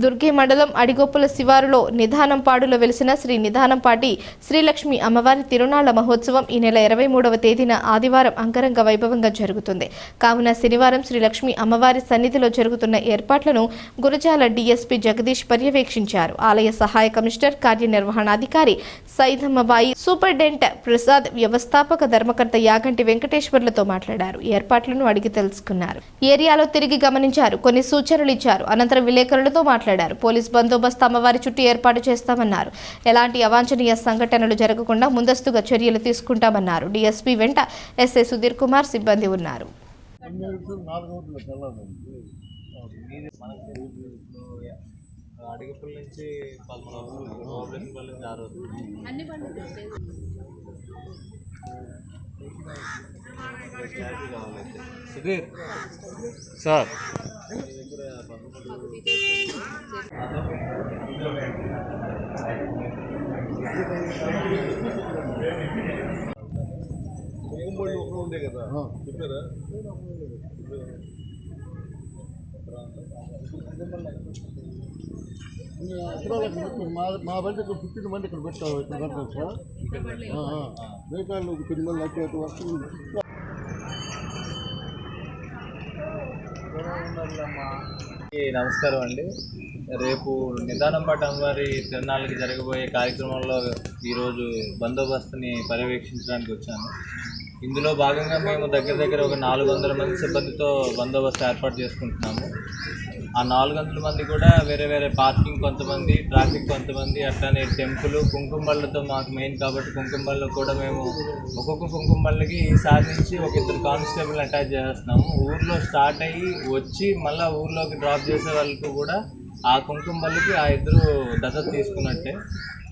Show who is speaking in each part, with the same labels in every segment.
Speaker 1: దుర్గి మండలం అడిగొప్పుల శివారులో నిదానంపాడులో వెలిసిన శ్రీ నిదానంపాటి శ్రీలక్ష్మి అమ్మవారి తిరునాళ్ల మహోత్సవం ఈ నెల 23వ తేదీన ఆదివారం అంగరంగ వైభవంగా జరుగుతుంది. కావున శనివారం శ్రీలక్ష్మి అమ్మవారి సన్నిధిలో జరుగుతున్న ఏర్పాట్లను గురజాల డీఎస్పీ జగదీష్ పర్యవేక్షించారు. ఆలయ సహాయ కమిషనర్ కార్యనిర్వహణాధికారి సైదమ్మబాయి, సూపరింటెండెంట్ ప్రసాద్, వ్యవస్థాపక ధర్మకర్త యాగంటి వెంకటేశ్వర్లతో మాట్లాడారు. ఏర్పాట్లను అడిగి తెలుసుకున్నారు. ఏరియాలో తిరిగి గమనించారు. కొన్ని సూచనలు ఇచ్చారు. అనంతరం విలేకరులతో మాట్లాడారు. పోలీస్ బందోబస్తు అమ్మవారి చుట్టూ ఏర్పాటు చేస్తామన్నారు. ఎలాంటి అవాంఛనీయ సంఘటనలు జరగకుండా ముందస్తుగా చర్యలు తీసుకుంటామన్నారు. డీఎస్పీ వెంట ఎస్ఐ సుధీర్ కుమార్ సిబ్బంది ఉన్నారు.
Speaker 2: సుధీర్ సార్ ఉండే కదా చెప్పారా
Speaker 3: మా బండి 15 మంది ఇక్కడ పెట్టారు. ఇక్కడ పెడతాం సార్. వెహికల్ కొన్ని మంది వచ్చేట వస్తుంది.
Speaker 2: నమస్కారం అండి. రేపు నిదానంపాటి అమ్మవారి తిరునాళ్ళకి జరగబోయే కార్యక్రమంలో ఈరోజు బందోబస్తుని పర్యవేక్షించడానికి వచ్చాను. ఇందులో భాగంగా మేము దగ్గర ఒక 400 మంది సిబ్బందితో బందోబస్తు ఏర్పాటు చేసుకుంటున్నాము. ఆ 400 మంది కూడా వేరే పార్కింగ్ కొంతమంది, ట్రాఫిక్ కొంతమంది, అట్లానే టెంపుల్, కుంకుమళ్ళతో మాకు మెయిన్ కాబట్టి కుంకుమల్లో కూడా మేము ఒక్కొక్క కుంకుమళ్ళకి ఈసారి నుంచి ఒక 2 కానిస్టేబుల్ అటాచ్ చేస్తున్నాము. ఊర్లో స్టార్ట్ అయ్యి వచ్చి మళ్ళీ ఊర్లోకి డ్రాప్ చేసే వాళ్ళకి కూడా ఆ కుంకుమళ్ళకి ఆ 2 దత్తత తీసుకున్నట్టే.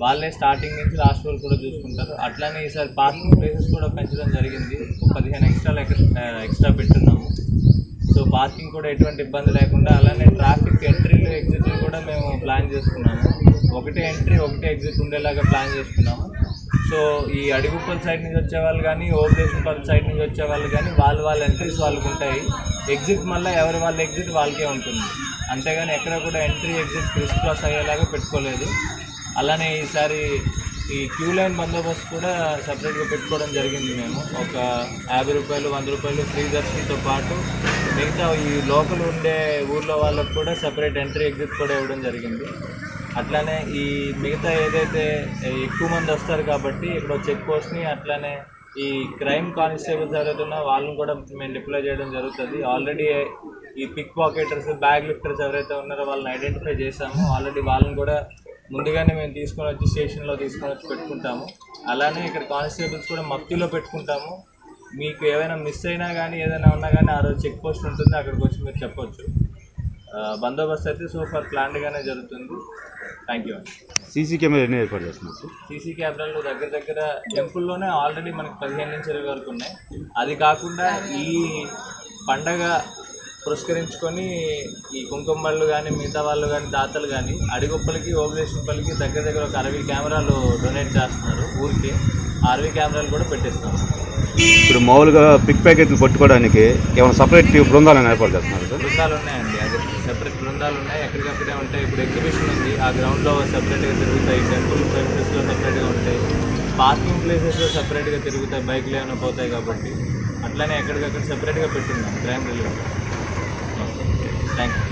Speaker 2: వాళ్ళే స్టార్టింగ్ నుంచి లాస్ట్ వరకు కూడా చూసుకుంటారు. అట్లానే ఈసారి పార్కింగ్ ప్లేసెస్ కూడా పెంచడం జరిగింది. 15 ఎక్స్ట్రా పెట్టున్నాము. సో పార్కింగ్ కూడా ఎటువంటి ఇబ్బంది లేకుండా, అలానే ట్రాఫిక్ ఎంట్రీలు ఎగ్జిట్లు కూడా మేము ప్లాన్ చేసుకున్నాము. ఒకటే ఎంట్రీ ఒకటే ఎగ్జిట్ ఉండేలాగా ప్లాన్ చేసుకున్నాము. సో ఈ అడిగుప్పల సైడ్ నుంచి వచ్చేవాళ్ళు కానీ, ఓబులేషన్పల్లి సైడ్ నుంచి వచ్చేవాళ్ళు కానీ వాళ్ళ ఎంట్రీస్ వాళ్ళకు ఉంటాయి. ఎగ్జిట్ మళ్ళీ ఎవరి వాళ్ళ ఎగ్జిట్ వాళ్ళకే ఉంటుంది. అంతేగాని ఎక్కడ కూడా ఎంట్రీ ఎగ్జిట్ క్రిస్ క్రాస్ అయ్యేలాగా పెట్టుకోలేదు. అలానే ఈసారి ఈ క్యూ లైన్ బందోబస్తు కూడా సపరేట్గా పెట్టుకోవడం జరిగింది. మేము ఒక 50 రూపాయలు 100 రూపాయలు ఫ్రీ దర్శనంతో పాటు మిగతా ఈ లోకల్ ఉండే ఊర్లో వాళ్ళకు కూడా సపరేట్ ఎంట్రీ ఎగ్జిట్ కూడా ఇవ్వడం జరిగింది. అట్లానే ఈ మిగతా ఏదైతే ఎక్కువ మంది వస్తారు కాబట్టి ఇక్కడ చెక్ పోస్ట్ని, అట్లానే ఈ క్రైమ్ కానిస్టేబుల్స్ ఎవరైతే ఉన్నా వాళ్ళని కూడా మేము డిప్లాయ్ చేయడం జరుగుతుంది. ఆల్రెడీ ఈ పిక్ పాకెటర్స్, బ్యాగ్ లిఫ్టర్స్ ఎవరైతే ఉన్నారో వాళ్ళని ఐడెంటిఫై చేశాము. ఆల్రెడీ వాళ్ళని కూడా ముందుగానే మేము తీసుకొని వచ్చి స్టేషన్లో తీసుకొని వచ్చి పెట్టుకుంటాము. అలానే ఇక్కడ కానిస్టేబుల్స్ కూడా మఫ్తీలో పెట్టుకుంటాము. మీకు ఏమైనా మిస్ అయినా కానీ ఏదైనా ఉన్నా కానీ ఆ రోజు చెక్ పోస్ట్ ఉంటుంది, అక్కడికి వచ్చి మీరు చెప్పొచ్చు. బందోబస్తు అయితే సూపర్ ప్లాన్డ్గానే జరుగుతుంది. థ్యాంక్ యూ అండి.
Speaker 4: సీసీ కెమెరా ఎన్ని ఏర్పాటు చేస్తున్నారు సార్?
Speaker 2: సీసీ కెమెరాలు దగ్గర టెంపుల్లోనే ఆల్రెడీ మనకి 15 నుంచి 20 వరకు ఉన్నాయి. అది కాకుండా ఈ పండగ పురస్కరించుకొని ఈ కుంకుమళ్ళు కానీ, మిగతా వాళ్ళు కానీ, దాతలు కానీ అడిగొప్పలకి, ఓబులేషన్పల్లికి దగ్గర ఒక 60 కెమెరాలు డొనేట్ చేస్తున్నారు. ఊరికి 60 కెమెరాలు కూడా పెట్టిస్తున్నారు.
Speaker 4: ఇప్పుడు మామూలుగా పిక్ ప్యాకెట్లు పట్టుకోవడానికి ఏమైనా సపరేట్ బృందాలను ఏర్పాటు చేస్తున్నారు సార్?
Speaker 2: బృందాలు ఉన్నాయండి. అది సెపరేట్ బృందాలు ఉన్నాయి. ఎక్కడికక్కడే ఉంటాయి. ఇప్పుడు ఎగ్జిబిషన్ ఉంది, ఆ గ్రౌండ్లో సెపరేట్గా తిరుగుతాయి. టెంపుల్ ప్రెమిసెస్లో సెపరేట్గా ఉంటాయి. పార్కింగ్ ప్లేసెస్లో సెపరేట్గా తిరుగుతాయి. బైక్లు ఏమైనా పోతాయి కాబట్టి అట్లానే ఎక్కడికక్కడ సెపరేట్గా పెట్టిందాం క్రైమ్ రిలీఫ్. Thank you.